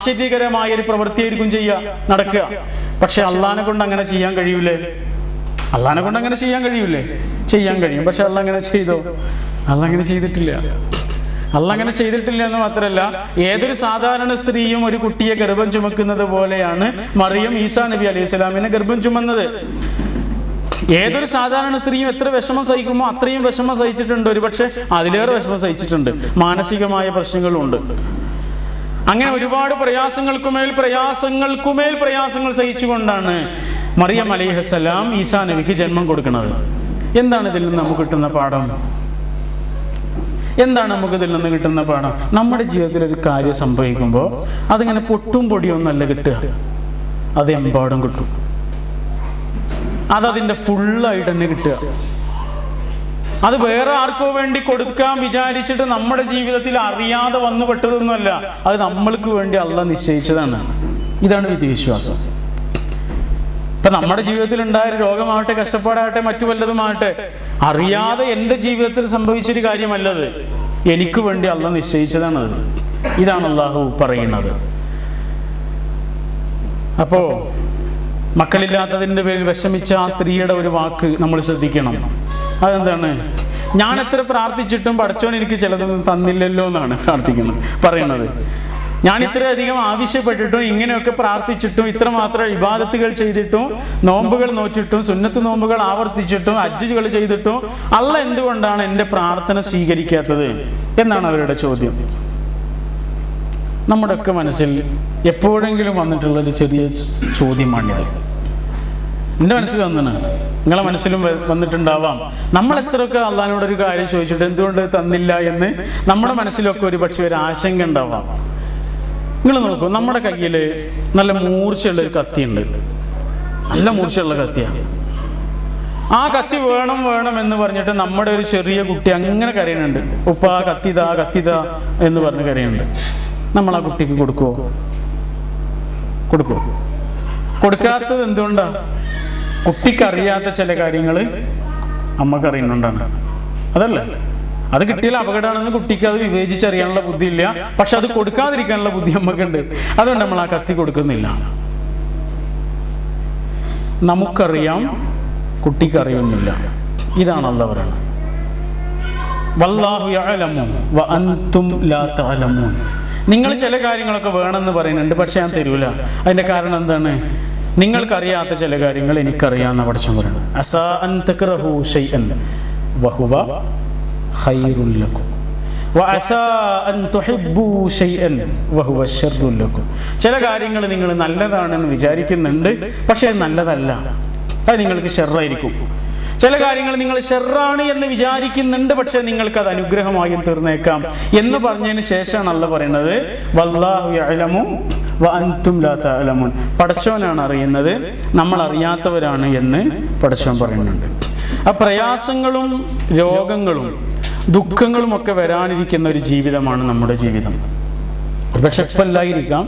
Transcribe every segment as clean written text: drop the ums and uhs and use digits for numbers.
ആശ്ചര്യകരമായ ഒരു പ്രവൃത്തിയായിരിക്കും നടക്കുക. പക്ഷെ അള്ളാഹിനെ കൊണ്ട് അങ്ങനെ ചെയ്യാൻ കഴിയൂലേ? അള്ളാഹിനെ കൊണ്ട് അങ്ങനെ ചെയ്യാൻ കഴിയൂലേ? ചെയ്യാൻ കഴിയും. പക്ഷെ അള്ളാഹ് അങ്ങനെ ചെയ്തോ? അള്ളാഹ് അങ്ങനെ ചെയ്തിട്ടില്ല. അള്ളാഹ് അങ്ങനെ ചെയ്തിട്ടില്ല എന്ന് മാത്രമല്ല, ഏതൊരു സാധാരണ സ്ത്രീയും ഒരു കുട്ടിയെ ഗർഭം ചുമക്കുന്നത് പോലെയാണ് മറിയം ഈസാ നബി അലൈഹി സ്വലാമിനെ ഗർഭം ചുമന്നത്. ഏതൊരു സാധാരണ സ്ത്രീയും എത്ര വിഷമം സഹിക്കുമോ അത്രയും വിഷമം സഹിച്ചിട്ടുണ്ട്. ഒരു പക്ഷെ അതിലേറെ വിഷമം സഹിച്ചിട്ടുണ്ട്. മാനസികമായ പ്രശ്നങ്ങളുണ്ട്. അങ്ങനെ ഒരുപാട് പ്രയാസങ്ങൾക്കുമേൽ പ്രയാസങ്ങൾ സഹിച്ചുകൊണ്ടാണ് മറിയം അലൈഹിസ്സലാം ഈസാ നബിക്ക് ജന്മം കൊടുക്കുന്നത്. എന്താണ് ഇതിൽ നിന്ന് നമുക്ക് കിട്ടുന്ന പാഠം? എന്താണ് നമുക്ക് ഇതിൽ നിന്ന് കിട്ടുന്ന പാഠം? നമ്മുടെ ജീവിതത്തിൽ ഒരു കാര്യം സംഭവിക്കുമ്പോൾ അതിങ്ങനെ പൊട്ടും പൊടിയൊന്നല്ല കിട്ടുക, അത് എമ്പാടും കിട്ടും. അതതിൻ്റെ ഫുള്ളായിട്ട് തന്നെ കിട്ടുക. അത് വേറെ ആർക്കോ വേണ്ടി കൊടുക്കാൻ വിചാരിച്ചിട്ട് നമ്മുടെ ജീവിതത്തിൽ അറിയാതെ വന്നു പെട്ടതൊന്നുമല്ല. അത് നമ്മൾക്ക് വേണ്ടി അള്ളാഹ് നിശ്ചയിച്ചതാണ്. ഇതാണ് വിധിവിശ്വാസം. ഇപ്പൊ നമ്മുടെ ജീവിതത്തിൽ ഉണ്ടായ രോഗമാവട്ടെ, കഷ്ടപ്പാടാകട്ടെ, മറ്റു വല്ലതുമാകട്ടെ, അറിയാതെ എൻ്റെ ജീവിതത്തിൽ സംഭവിച്ചൊരു കാര്യമല്ലത്. എനിക്ക് വേണ്ടി അള്ളാഹ് നിശ്ചയിച്ചതാണത്. ഇതാണ് അള്ളാഹു പറയുന്നത്. അപ്പോ മക്കളില്ലാത്തതിൻ്റെ പേരിൽ വിഷമിച്ച ആ സ്ത്രീയുടെ ഒരു വാക്ക് നമ്മൾ ശ്രദ്ധിക്കണം. അതെന്താണ്? ഞാൻ എത്ര പ്രാർത്ഥിച്ചിട്ടും പടച്ചോൻ എനിക്ക് ചിലതൊന്നും തന്നില്ലല്ലോ എന്നാണ് പറയുന്നത്. ഞാൻ ഇത്രയധികം ആവശ്യപ്പെട്ടിട്ടും ഇങ്ങനെയൊക്കെ പ്രാർത്ഥിച്ചിട്ടും ഇത്രമാത്രം ഇബാദത്തുകൾ ചെയ്തിട്ടും നോമ്പുകൾ നോറ്റിട്ടും സുന്നത്ത് നോമ്പുകൾ ആവർത്തിച്ചിട്ടും ഹജ്ജുകൾ ചെയ്തിട്ടും അള്ളാഹ് എന്തുകൊണ്ടാണ് എൻ്റെ പ്രാർത്ഥന സ്വീകരിക്കാത്തത് എന്നാണ് അവരുടെ ചോദ്യം. നമ്മുടെയൊക്കെ മനസ്സിൽ എപ്പോഴെങ്കിലും വന്നിട്ടുള്ളൊരു ചെറിയ ചോദ്യമാണിത്. എൻ്റെ മനസ്സിൽ വന്നാണ്, നിങ്ങളെ മനസ്സിലും വന്നിട്ടുണ്ടാവാം. നമ്മൾ എത്രയൊക്കെ അള്ളാഹിനോട് ഒരു കാര്യം ചോദിച്ചിട്ട് എന്തുകൊണ്ട് തന്നില്ല എന്ന് നമ്മുടെ മനസ്സിലൊക്കെ ഒരു പക്ഷേ ഒരു ആശങ്ക ഉണ്ടാവാം. നിങ്ങൾ നോക്കൂ, നമ്മുടെ കയ്യിൽ നല്ല മൂർച്ചയുള്ള ഒരു കത്തിയുണ്ട്. നല്ല മൂർച്ചയുള്ള കത്തിയാണ്. ആ കത്തി വേണം എന്ന് പറഞ്ഞിട്ട് നമ്മുടെ ഒരു ചെറിയ കുട്ടി അങ്ങനെ കരയുന്നുണ്ട്. ഉപ്പ കത്തിതാ എന്ന് പറഞ്ഞ് കരയുന്നുണ്ട്. നമ്മൾ ആ കുട്ടിക്ക് കൊടുക്കുമോ? കൊടുക്കാത്തത് എന്തുകൊണ്ടാ? കുട്ടിക്കറിയാത്ത ചില കാര്യങ്ങൾ അമ്മക്കറിയുന്നുണ്ടാണ്. അതല്ലേ? അത് കിട്ടിയാൽ അപകടമാണെന്ന് കുട്ടിക്ക് അത് വിവേചിച്ചറിയാനുള്ള ബുദ്ധിയില്ല. പക്ഷെ അത് കൊടുക്കാതിരിക്കാനുള്ള ബുദ്ധി അമ്മക്കുണ്ട്. അതുകൊണ്ട് നമ്മൾ ആ കത്തി കൊടുക്കുന്നില്ല. നമുക്കറിയാം, കുട്ടിക്കറിയുന്നില്ല. ഇതാണ് അല്ലാഹു പറയുന്നത്. വല്ലാഹു യഅലമു വ അൻതും ലാ തഅലമൂൻ. നിങ്ങൾ ചില കാര്യങ്ങളൊക്കെ വേണമെന്ന് പറയുന്നുണ്ട്, പക്ഷെ ഞാൻ തരൂല. അതിന്റെ കാരണം എന്താണ്? നിങ്ങൾക്കറിയാത്ത ചില കാര്യങ്ങൾ എനിക്കറിയാമെന്ന് പഠിച്ചു പറയുന്നത്. അസാ അൻ തക്റഹു ശൈഅൻ വഹുവ ഖൈറുൽ ലക്കും വഅസാ അൻ തുഹിബ്ബു ശൈഅൻ വഹുവ ശർറുൽ ലക്കും. ചില കാര്യങ്ങൾ നിങ്ങൾ നല്ലതാണെന്ന് വിചാരിക്കുന്നുണ്ട്, പക്ഷേ നല്ലതല്ല, അത് നിങ്ങൾക്ക് ഷർറായിരിക്കും. ചില കാര്യങ്ങൾ നിങ്ങൾ ഷർറാണ് എന്ന് വിചാരിക്കുന്നുണ്ട്, പക്ഷെ നിങ്ങൾക്ക് അത് അനുഗ്രഹമായും തീർന്നേക്കാം എന്ന് പറഞ്ഞതിന് ശേഷമാണ് അല്ലാഹ് പറയുന്നത് വല്ലാഹു യഅലമു വ അൻതും ലാ തഅലമൂൻ. പടച്ചോനാണ് അറിയുന്നത്, നമ്മൾ അറിയാത്തവരാണ് എന്ന് പടച്ചോൻ പറയുന്നുണ്ട്. ആ പ്രയാസങ്ങളും രോഗങ്ങളും ദുഃഖങ്ങളും ഒക്കെ വരാനിരിക്കുന്ന ഒരു ജീവിതമാണ് നമ്മുടെ ജീവിതം. പക്ഷെ ഇപ്പല്ലായിരിക്കാം.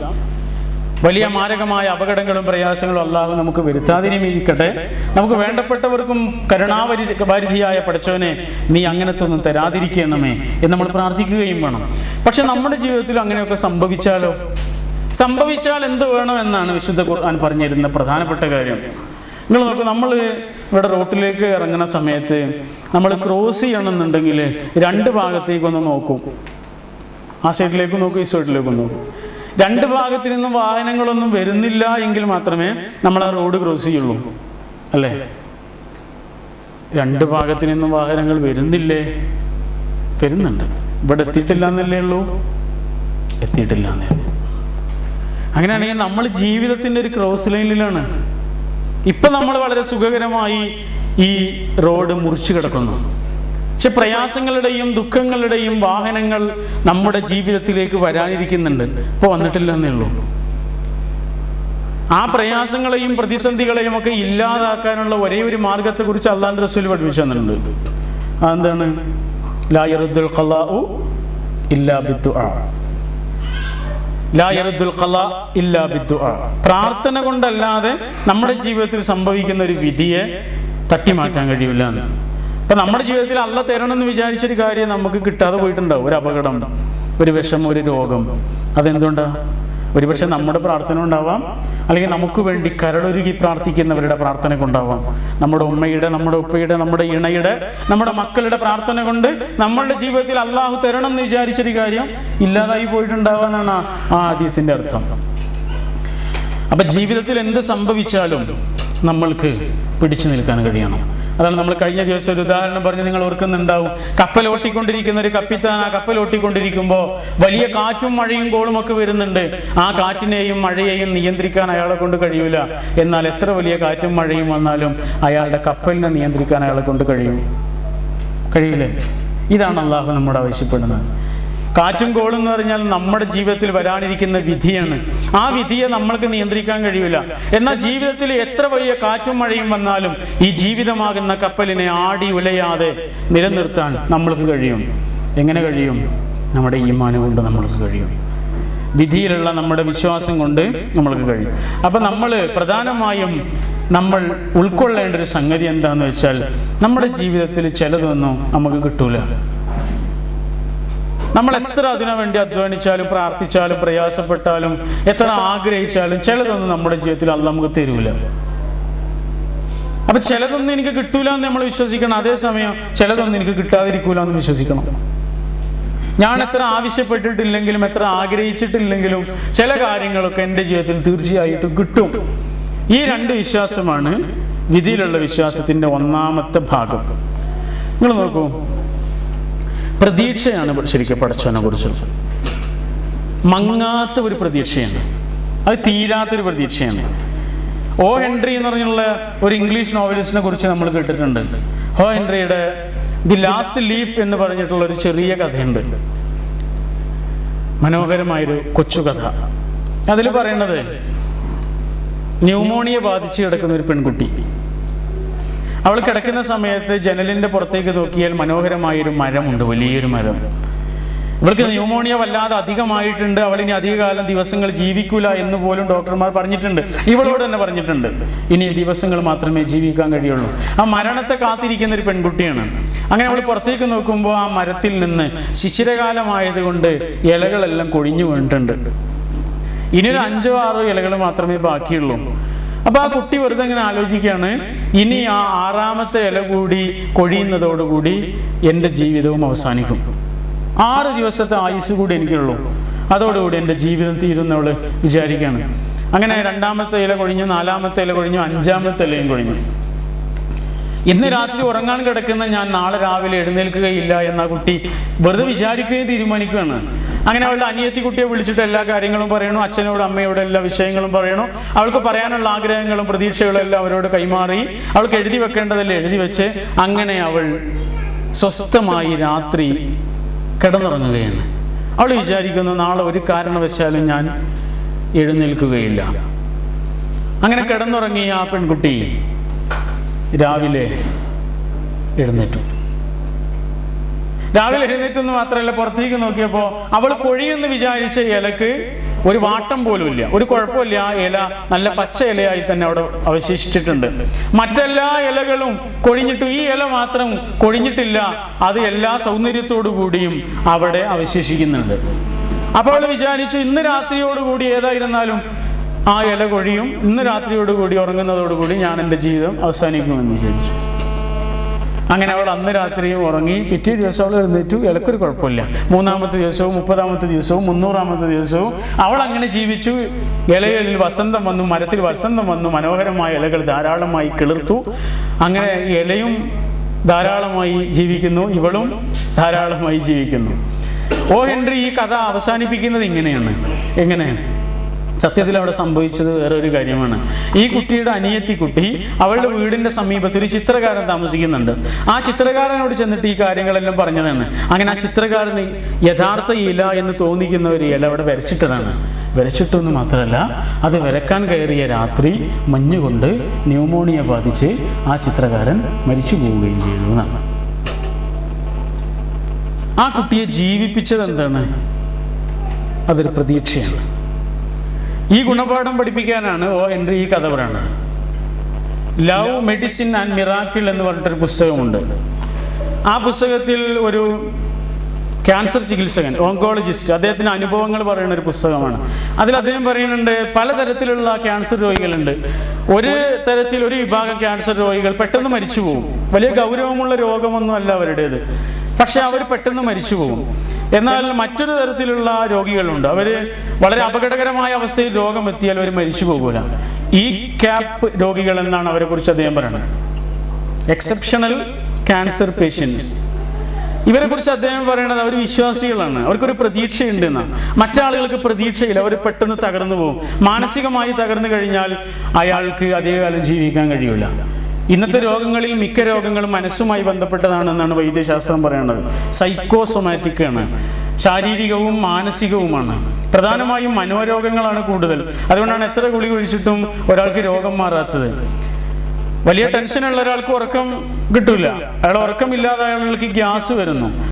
വലിയ മാരകമായ അപകടങ്ങളും പ്രയാസങ്ങളും അള്ളാഹു നമുക്ക് വരുത്താതിരിക്കട്ടെ. നമുക്ക് വേണ്ടപ്പെട്ടവർക്കും കരുണാവാരിധിയായ പടച്ചവനെ നീ അങ്ങനത്തെ ഒന്നും തരാതിരിക്കണമേ എന്ന് നമ്മൾ പ്രാർത്ഥിക്കുകയും വേണം. പക്ഷെ നമ്മുടെ ജീവിതത്തിൽ അങ്ങനെയൊക്കെ സംഭവിച്ചാൽ എന്ത് വേണമെന്നാണ് വിശുദ്ധ ഖുർആൻ പറഞ്ഞിരുന്ന പ്രധാനപ്പെട്ട കാര്യം. നിങ്ങൾ നോക്കൂ, നമ്മൾ ഇവിടെ റോട്ടിലേക്ക് ഇറങ്ങുന്ന സമയത്ത് നമ്മൾ ക്രോസ് ചെയ്യണമെന്നുണ്ടെങ്കിൽ രണ്ട് ഭാഗത്തേക്കൊന്ന് നോക്കും. ആ സൈഡിലേക്ക് നോക്കും, ഈ സൈഡിലേക്ക് നോക്കും. രണ്ട് ഭാഗത്തു നിന്നും വാഹനങ്ങളൊന്നും വരുന്നില്ല എങ്കിൽ മാത്രമേ നമ്മൾ ആ റോഡ് ക്രോസ് ചെയ്യുള്ളൂ, അല്ലേ? രണ്ട് ഭാഗത്തു നിന്നും വാഹനങ്ങൾ വരുന്നില്ലേ? വരുന്നുണ്ട്. ഇവിടെ എത്തിയിട്ടില്ല എന്നല്ലേ ഉള്ളൂ? എത്തിയിട്ടില്ല എന്നേ ഉള്ളൂ. അങ്ങനെയാണെങ്കിൽ നമ്മൾ ജീവിതത്തിൻ്റെ ഒരു ക്രോസ് ലൈനിലാണ്. ഇപ്പം നമ്മൾ വളരെ സുഖകരമായി ഈ റോഡ് മുറിച്ചു കിടക്കുന്നു. പക്ഷെ പ്രയാസങ്ങളുടെയും ദുഃഖങ്ങളുടെയും വാഹനങ്ങൾ നമ്മുടെ ജീവിതത്തിലേക്ക് വരാനിരിക്കുന്നുണ്ട്. ഇപ്പോൾ വന്നിട്ടില്ല എന്നേ ഉള്ളൂ. ആ പ്രയാസങ്ങളെയും പ്രതിസന്ധികളെയും ഒക്കെ ഇല്ലാതാക്കാനുള്ള ഒരേ ഒരു മാർഗത്തെക്കുറിച്ച് അല്ലാഹുവിന്റെ റസൂൽ പഠിപ്പിച്ചു തന്നിട്ടുണ്ട്. അതെന്താണ്? ലാ യറുദ്ദുൽ ഖളാഉ ഇല്ലാ ബിദ്ദുആ. ലാ യറുദ്ദുൽ ഖളാ ഇല്ലാ ബിദ്ദുആ. പ്രാർത്ഥന കൊണ്ടല്ലാതെ നമ്മുടെ ജീവിതത്തിൽ സംഭവിക്കുന്ന ഒരു വിധിയെ തട്ടിമാറ്റാൻ കഴിയില്ല എന്ന്. അപ്പൊ നമ്മുടെ ജീവിതത്തിൽ അള്ളാഹ് തരണമെന്ന് വിചാരിച്ചൊരു കാര്യം നമുക്ക് കിട്ടാതെ പോയിട്ടുണ്ടാവും. ഒരു അപകടം, ഒരു വിഷമം, ഒരു രോഗം. അതെന്തുകൊണ്ടാ? ഒരുപക്ഷെ നമ്മുടെ പ്രാർത്ഥന ഉണ്ടാവാം, അല്ലെങ്കിൽ നമുക്ക് വേണ്ടി കരളൊരുകി പ്രാർത്ഥിക്കുന്നവരുടെ പ്രാർത്ഥന കൊണ്ടാവാം. നമ്മുടെ ഉമ്മയുടെ, നമ്മുടെ ഉപ്പയുടെ, നമ്മുടെ ഇണയുടെ, നമ്മുടെ മക്കളുടെ പ്രാർത്ഥന കൊണ്ട് നമ്മളുടെ ജീവിതത്തിൽ അള്ളാഹു തരണം എന്ന് വിചാരിച്ചൊരു കാര്യം ഇല്ലാതായി പോയിട്ടുണ്ടാവാന്നാണ് ആ ഹദീസിന്റെ അർത്ഥം. അപ്പൊ ജീവിതത്തിൽ എന്ത് സംഭവിച്ചാലും നമ്മൾക്ക് പിടിച്ചു നിൽക്കാൻ കഴിയണം. അതാണ് നമ്മൾ കഴിഞ്ഞ ദിവസം ഒരു ഉദാഹരണം പറഞ്ഞ് നിങ്ങൾ ഓർക്കുന്നുണ്ടാവും. കപ്പൽ ഓട്ടിക്കൊണ്ടിരിക്കുന്ന ഒരു കപ്പിത്താൻ ആ കപ്പൽ ഓട്ടിക്കൊണ്ടിരിക്കുമ്പോൾ വലിയ കാറ്റും മഴയും കോളും ഒക്കെ വരുന്നുണ്ട്. ആ കാറ്റിനെയും മഴയെയും നിയന്ത്രിക്കാൻ അയാളെ കൊണ്ട് കഴിയൂല. എന്നാൽ എത്ര വലിയ കാറ്റും മഴയും വന്നാലും അയാളുടെ കപ്പലിനെ നിയന്ത്രിക്കാൻ അയാളെ കൊണ്ട് കഴിയില്ലേ? ഇതാണ് അള്ളാഹു നമ്മോട് ആവശ്യപ്പെടുന്നത്. കാറ്റും കോളും എന്ന് പറഞ്ഞാൽ നമ്മുടെ ജീവിതത്തിൽ വരാനിരിക്കുന്ന വിധിയാണ്. ആ വിധിയെ നമ്മൾക്ക് നിയന്ത്രിക്കാൻ കഴിയില്ല. എന്നാൽ ജീവിതത്തിൽ എത്ര വലിയ കാറ്റും മഴയും വന്നാലും ഈ ജീവിതമാകുന്ന കപ്പലിനെ ആടി ഉലയാതെ നിലനിർത്താൻ നമ്മൾക്ക് കഴിയും. എങ്ങനെ കഴിയും? നമ്മുടെ ഈമാൻ കൊണ്ട് നമ്മൾക്ക് കഴിയും. വിധിയിലുള്ള നമ്മുടെ വിശ്വാസം കൊണ്ട് നമ്മൾക്ക് കഴിയും. അപ്പൊ നമ്മൾ പ്രധാനമായും നമ്മൾ ഉൾക്കൊള്ളേണ്ട ഒരു സംഗതി എന്താന്ന് വെച്ചാൽ, നമ്മുടെ ജീവിതത്തിൽ ചിലതൊന്നും നമുക്ക് കിട്ടൂല. നമ്മൾ എത്ര അതിനു വേണ്ടി അധ്വാനിച്ചാലും പ്രാർത്ഥിച്ചാലും പ്രയാസപ്പെട്ടാലും എത്ര ആഗ്രഹിച്ചാലും ചിലതൊന്നും നമ്മുടെ ജീവിതത്തിൽ അത് നമുക്ക് തരൂല. അപ്പൊ ചിലതൊന്നും എനിക്ക് കിട്ടൂല എന്ന് നമ്മൾ വിശ്വസിക്കണം. അതേസമയം ചിലതൊന്നും എനിക്ക് കിട്ടാതിരിക്കൂല എന്ന് വിശ്വസിക്കണം. ഞാൻ എത്ര ആവശ്യപ്പെട്ടിട്ടില്ലെങ്കിലും എത്ര ആഗ്രഹിച്ചിട്ടില്ലെങ്കിലും ചില കാര്യങ്ങളൊക്കെ എൻ്റെ ജീവിതത്തിൽ തീർച്ചയായിട്ടും കിട്ടും. ഈ രണ്ട് വിശ്വാസമാണ് വിധിയിലുള്ള വിശ്വാസത്തിന്റെ ഒന്നാമത്തെ ഭാഗം. നിങ്ങൾ നോക്കൂ, പ്രതീക്ഷയാണ് ശരിക്കും പടച്ചവനെ കുറിച്ച്. മങ്ങാത്ത ഒരു പ്രതീക്ഷയാണ്, അത് തീരാത്തൊരു പ്രതീക്ഷയാണ്. ഓ ഹെൻറി എന്ന് പറഞ്ഞുള്ള ഒരു ഇംഗ്ലീഷ് നോവലിസ്റ്റിനെ കുറിച്ച് നമ്മൾ കേട്ടിട്ടുണ്ട്. ഓ ഹെൻറിയുടെ ദി ലാസ്റ്റ് ലീഫ് എന്ന് പറഞ്ഞിട്ടുള്ള ഒരു ചെറിയ കഥയുണ്ട്. മനോഹരമായൊരു കൊച്ചു കഥ. അതിൽ പറയുന്നത്, ന്യൂമോണിയ ബാധിച്ച് കിടക്കുന്ന ഒരു പെൺകുട്ടി. അവൾ കിടക്കുന്ന സമയത്ത് ജനലിന്റെ പുറത്തേക്ക് നോക്കിയാൽ മനോഹരമായൊരു മരമുണ്ട്, വലിയൊരു മരം. ഇവൾക്ക് ന്യൂമോണിയ വല്ലാതെ അധികമായിട്ടുണ്ട്, അവളിനി അധികകാലം ദിവസങ്ങൾ ജീവിക്കൂല എന്ന് പോലും ഡോക്ടർമാർ പറഞ്ഞിട്ടുണ്ട്. ഇവളോട് തന്നെ പറഞ്ഞിട്ടുണ്ട്, ഇനി ദിവസങ്ങൾ മാത്രമേ ജീവിക്കാൻ കഴിയുള്ളൂ. ആ മരണത്തെ കാത്തിരിക്കുന്ന ഒരു പെൺകുട്ടിയാണ്. അങ്ങനെ അവൾ പുറത്തേക്ക് നോക്കുമ്പോൾ ആ മരത്തിൽ നിന്ന് ശിശിരകാലമായതുകൊണ്ട് ഇലകളെല്ലാം കൊഴിഞ്ഞു വീണിട്ടുണ്ട്. ഇനി ഒരു 5-6 ഇലകൾ മാത്രമേ ബാക്കിയുള്ളൂ. അപ്പൊ ആ കുട്ടി വെറുതെ ഇങ്ങനെ ആലോചിക്കുകയാണ്, ഇനി ആ 6ാമത്തെ ഇല കൂടി കൊഴിയുന്നതോടുകൂടി എൻ്റെ ജീവിതവും അവസാനിക്കും. 6 ദിവസത്തെ ആയുസ് കൂടി എനിക്കുള്ളൂ, അതോടുകൂടി എൻ്റെ ജീവിതം തീരുന്നവള് വിചാരിക്കുകയാണ്. അങ്ങനെ 2ാമത്തെ ഇല കൊഴിഞ്ഞു, 4ാമത്തെ ഇല കൊഴിഞ്ഞു, 5ാമത്തെ ഇലയും കൊഴിഞ്ഞു. ഇന്ന് രാത്രി ഉറങ്ങാൻ കിടക്കുന്ന ഞാൻ നാളെ രാവിലെ എഴുന്നേൽക്കുകയില്ല എന്ന കുട്ടി വെറുതെ വിചാരിക്കുകയും തീരുമാനിക്കുകയാണ്. അങ്ങനെ അവളുടെ അനിയത്തി കുട്ടിയെ വിളിച്ചിട്ട് എല്ലാ കാര്യങ്ങളും പറയണു, അച്ഛനോട് അമ്മയോട് എല്ലാ വിഷയങ്ങളും പറയണു. അവൾക്ക് പറയാനുള്ള ആഗ്രഹങ്ങളും പ്രതീക്ഷകളും എല്ലാം അവരോട് കൈമാറി. അവൾക്ക് എഴുതി വെക്കേണ്ടതെല്ലാം എഴുതി വെച്ച് അങ്ങനെ അവൾ സ്വസ്ഥമായി രാത്രി കിടന്നുറങ്ങുകയാണ്. അവൾ വിചാരിക്കുന്നു, നാളെ ഒരു കാരണവശാലും ഞാൻ എഴുന്നേൽക്കുകയില്ല. അങ്ങനെ കിടന്നുറങ്ങിയ ആ പെൺകുട്ടി രാവിലെ എഴുന്നേറ്റു. രാവിലെ എഴുന്നേറ്റെന്ന് മാത്രമല്ല, പുറത്തേക്ക് നോക്കിയപ്പോൾ അവൾ കൊഴിയെന്ന് വിചാരിച്ച ഇലക്ക് ഒരു വാട്ടം പോലും ഇല്ല, ഒരു കുഴപ്പമില്ല. ആ ഇല നല്ല പച്ച ഇലയായി തന്നെ അവിടെ അവശേഷിച്ചിട്ടുണ്ട്. മറ്റെല്ലാ ഇലകളും കൊഴിഞ്ഞിട്ടു, ഈ ഇല മാത്രം കൊഴിഞ്ഞിട്ടില്ല. അത് എല്ലാ സൗന്ദര്യത്തോടു കൂടിയും അവിടെ അവശേഷിക്കുന്നുണ്ട്. അപ്പോൾ അവൾ വിചാരിച്ചു, ഇന്ന് രാത്രിയോടുകൂടി ഏതായിരുന്നാലും ആ ഇല കൊഴിയും, ഇന്ന് രാത്രിയോടുകൂടി ഉറങ്ങുന്നതോടുകൂടി ഞാൻ എൻ്റെ ജീവിതം അവസാനിക്കുമെന്ന് വിചാരിച്ചു. അങ്ങനെ അവൾ അന്ന് രാത്രിയും ഉറങ്ങി. പിറ്റേ ദിവസം അവൾ എഴുന്നേറ്റു, ഇലക്കൊരു കുഴപ്പമില്ല. 3ാമത്തെ ദിവസവും 30ാമത്തെ ദിവസവും 300ാമത്തെ ദിവസവും അവൾ അങ്ങനെ ജീവിച്ചു. ഇലകളിൽ വസന്തം വന്നു, മരത്തിൽ വസന്തം വന്നു, മനോഹരമായ ഇലകൾ ധാരാളമായി കിളിർത്തു. അങ്ങനെ ഇലയും ധാരാളമായി ജീവിക്കുന്നു, ഇവളും ധാരാളമായി ജീവിക്കുന്നു. ഓ ഹെൻറി ഈ കഥ അവസാനിപ്പിക്കുന്നത് ഇങ്ങനെയാണ്. എങ്ങനെ? സത്യത്തിൽ അവിടെ സംഭവിച്ചത് വേറൊരു കാര്യമാണ്. ഈ കുട്ടിയുടെ അനിയത്തി കുട്ടി അവളുടെ വീടിന്റെ സമീപത്ത് ഒരു ചിത്രകാരൻ താമസിക്കുന്നുണ്ട്. ആ ചിത്രകാരനോട് ചെന്നിട്ട് ഈ കാര്യങ്ങളെല്ലാം പറഞ്ഞതാണ്. അങ്ങനെ ആ ചിത്രകാരന് യഥാർത്ഥ ഇല എന്ന് തോന്നിക്കുന്ന ഒരു ഇല അവിടെ വരച്ചിട്ടതാണ്. വരച്ചിട്ടെന്ന് മാത്രമല്ല, അത് വരക്കാൻ കയറിയ രാത്രി മഞ്ഞുകൊണ്ട് ന്യൂമോണിയ ബാധിച്ച് ആ ചിത്രകാരൻ മരിച്ചു പോവുകയും ചെയ്തു എന്നാണ്. ആ കുട്ടിയെ ജീവിപ്പിച്ചത് എന്താണ്? അതൊരു പ്രതീക്ഷയാണ്. ഈ ഗുണപാഠം പഠിപ്പിക്കാനാണ് ഓ ഹെൻറി ഈ കഥ പറയുന്നത്. ലവ്, മെഡിസിൻ ആൻഡ് മിറാക്കിൾ എന്ന് പറഞ്ഞിട്ടൊരു പുസ്തകമുണ്ട്. ആ പുസ്തകത്തിൽ ഒരു ക്യാൻസർ ചികിത്സകൻ, ഓങ്കോളജിസ്റ്റ്, അദ്ദേഹത്തിന് അനുഭവങ്ങൾ പറയുന്ന ഒരു പുസ്തകമാണ്. അതിൽ അദ്ദേഹം പറയുന്നുണ്ട് പലതരത്തിലുള്ള ക്യാൻസർ രോഗികളുണ്ട്. ഒരു വിഭാഗം ക്യാൻസർ രോഗികൾ പെട്ടെന്ന് മരിച്ചു പോകും. വലിയ ഗൗരവമുള്ള രോഗമൊന്നും അല്ല അവരുടേത്, പക്ഷെ അവർ പെട്ടെന്ന് മരിച്ചു പോകും. എന്നാൽ മറ്റൊരു തരത്തിലുള്ള രോഗികളുണ്ട്, അവർ വളരെ അപകടകരമായ അവസ്ഥയിൽ രോഗം എത്തിയാൽ അവർ മരിച്ചു പോകൂല. ഈ ക്യാപ്പ് രോഗികൾ എന്നാണ് അവരെ കുറിച്ച് അദ്ദേഹം പറയുന്നത്. Exceptional cancer patients. ഇവരെ കുറിച്ച് അദ്ദേഹം പറയുന്നത് അവർ വിശ്വാസികളാണ്, അവർക്കൊരു പ്രതീക്ഷയുണ്ടെന്ന്. മറ്റാളുകൾക്ക് പ്രതീക്ഷയില്ല, അവർ പെട്ടെന്ന് തകർന്നു പോകും. മാനസികമായി തകർന്നു കഴിഞ്ഞാൽ അയാൾക്ക് അധികകാലം ജീവിക്കാൻ കഴിയൂല. ഇന്നത്തെ രോഗങ്ങളിൽ മിക്ക രോഗങ്ങളും മനസ്സുമായി ബന്ധപ്പെട്ടതാണെന്നാണ് വൈദ്യശാസ്ത്രം പറയുന്നത്. സൈക്കോസൊമാറ്റിക് ആണ്, ശാരീരികവും മാനസികവുമാണ്. പ്രധാനമായും മനോരോഗങ്ങളാണ് കൂടുതൽ. അതുകൊണ്ടാണ് എത്ര ഗുളിക കഴിച്ചിട്ടും ഒരാൾക്ക് രോഗം മാറാത്തത്. വലിയ ടെൻഷനുള്ള ഒരാൾക്ക് ഉറക്കം കിട്ടൂല, അയാൾ ഉറക്കമില്ലാതെ അയാൾക്ക് ഗ്യാസ് വരുന്നു.